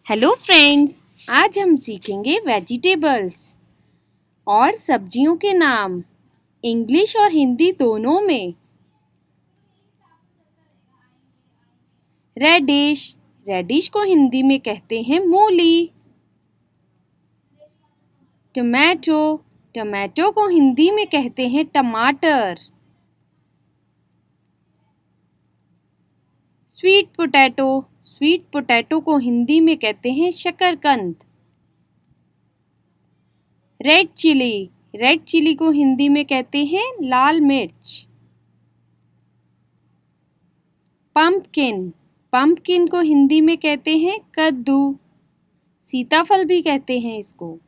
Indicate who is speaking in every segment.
Speaker 1: Hello friends, आज हम सीखेंगे वेजिटेबल्स और सब्जियों के नाम इंग्लिश और हिंदी दोनों में। रेडिश, रेडिश को हिंदी में कहते हैं मूली। टमाटो, टमाटो को हिंदी में कहते हैं टमाटर। स्वीट पोटैटो, स्वीट पोटैटो को हिंदी में कहते हैं शकरकंद। रेड चिली, रेड चिली को हिंदी में कहते हैं लाल मिर्च। पंपकिन, पंपकिन को हिंदी में कहते हैं कद्दू। सीताफल भी कहते हैं इसको।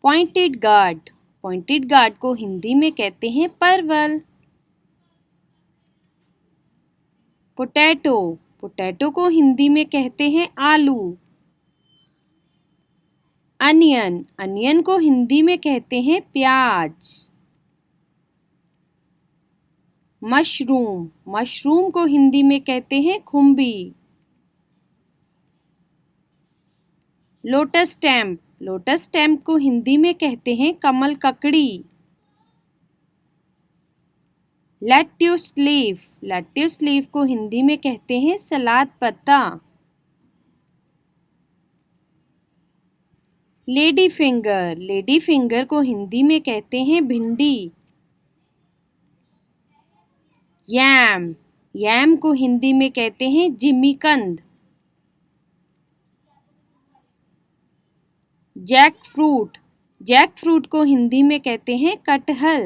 Speaker 1: पॉइंटेड गार्ड, पॉइंटेड गार्ड को हिंदी में कहते हैं परवल। पोटैटो, पोटैटो को हिंदी में कहते हैं आलू। अनियन, अनियन को हिंदी में कहते हैं प्याज। मशरूम, मशरूम को हिंदी में कहते हैं खुम्बी। लोटस स्टेम, लोटस स्टेम को हिंदी में कहते हैं कमल ककड़ी। लेट्यूस लीफ, लेट्यूस लीफ को हिंदी में कहते हैं सलाद पत्ता। लेडी फिंगर, लेडी फिंगर को हिंदी में कहते हैं भिंडी। यैम, यैम को हिंदी में कहते हैं जिमीकंद। जैक फ्रूट, जैक फ्रूट को हिंदी में कहते हैं कटहल।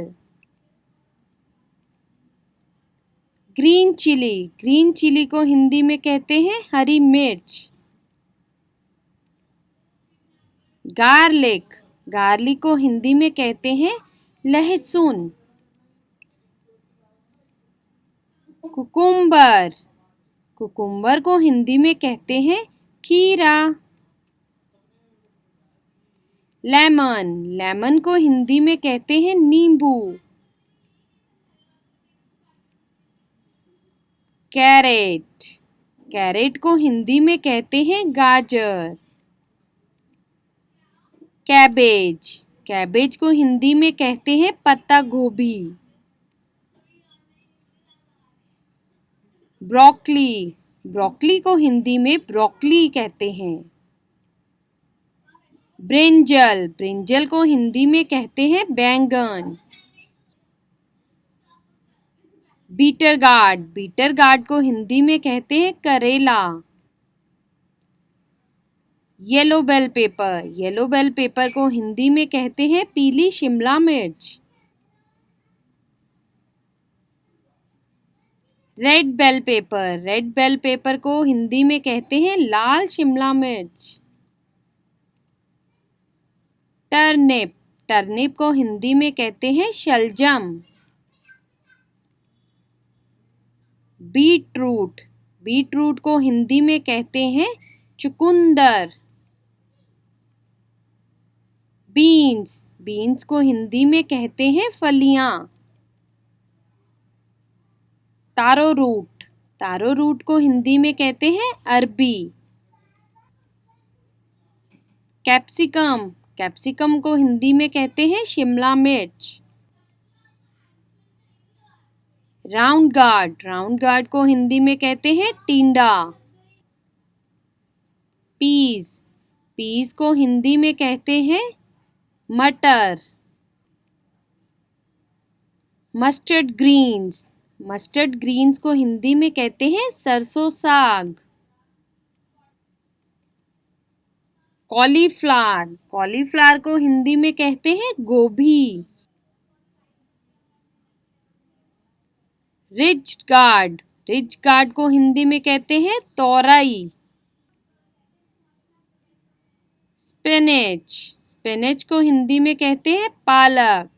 Speaker 1: ग्रीन चिली, ग्रीन चिली को हिंदी में कहते हैं हरी मिर्च। गार्लिक, गार्लिक को हिंदी में कहते हैं लहसुन। कुकुम्बर, कुकुम्बर को हिंदी में कहते हैं खीरा। लेमन, लेमन को हिंदी में कहते हैं नींबू। कैरेट, कैरेट को हिंदी में कहते हैं गाजर। कैबेज, कैबेज को हिंदी में कहते हैं पत्ता गोभी। ब्रोकली, ब्रोकली को हिंदी में ब्रोकली कहते हैं। ब्रिंजल, ब्रिंजल को हिंदी में कहते हैं बैंगन। बीटर गार्ड, बीटर गार्ड को हिंदी में कहते हैं करेला। Yellow bell pepper, yellow bell pepper को हिंदी में कहते हैं पीली शिमला मिर्च। Red bell pepper, red bell pepper को हिंदी में कहते हैं लाल शिमला मिर्च। टर्निप, टर्निप को हिंदी में कहते हैं शलजम। बीटरूट, बीटरूट को हिंदी में कहते हैं चुकंदर। बीन्स, बीन्स को हिंदी में कहते हैं फलियां। तारो रूट, तारो रूट को हिंदी में कहते हैं अरबी। कैप्सिकम, कैप्सिकम को हिंदी में कहते हैं शिमला मिर्च। राउंड गार्ड, राउंड गार्ड को हिंदी में कहते हैं टिंडा। पीस, पीस को हिंदी में कहते हैं मटर। मस्टर्ड ग्रीन्स, मस्टर्ड ग्रीन्स को हिंदी में कहते हैं सरसों साग। कॉलीफ्लावर, कॉलीफ्लावर को हिंदी में कहते हैं गोभी। रिच गार्ड, रिच गार्ड को हिंदी में कहते हैं तोरई। स्पिनच, स्पिनच को हिंदी में कहते हैं पालक।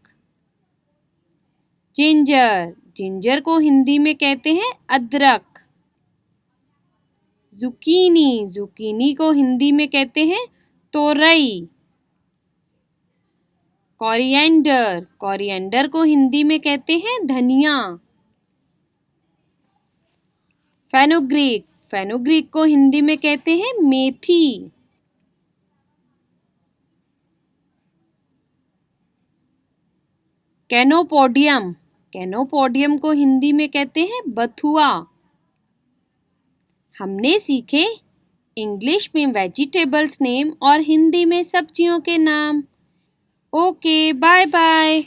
Speaker 1: जिंजर, जिंजर को हिंदी में कहते हैं अदरक। जुकीनी, जुकीनी को हिंदी में कहते हैं तोरई। कोरिएंडर, कोरिएंडर को हिंदी में कहते हैं धनिया। फेनुग्रीक, फेनुग्रीक को हिंदी में कहते हैं मेथी। कैनोपोडियम, कैनोपोडियम को हिंदी में कहते हैं बथुआ। हमने सीखे इंग्लिश में वेजिटेबल्स नेम और हिंदी में सब्जियों के नाम। Okay, bye bye.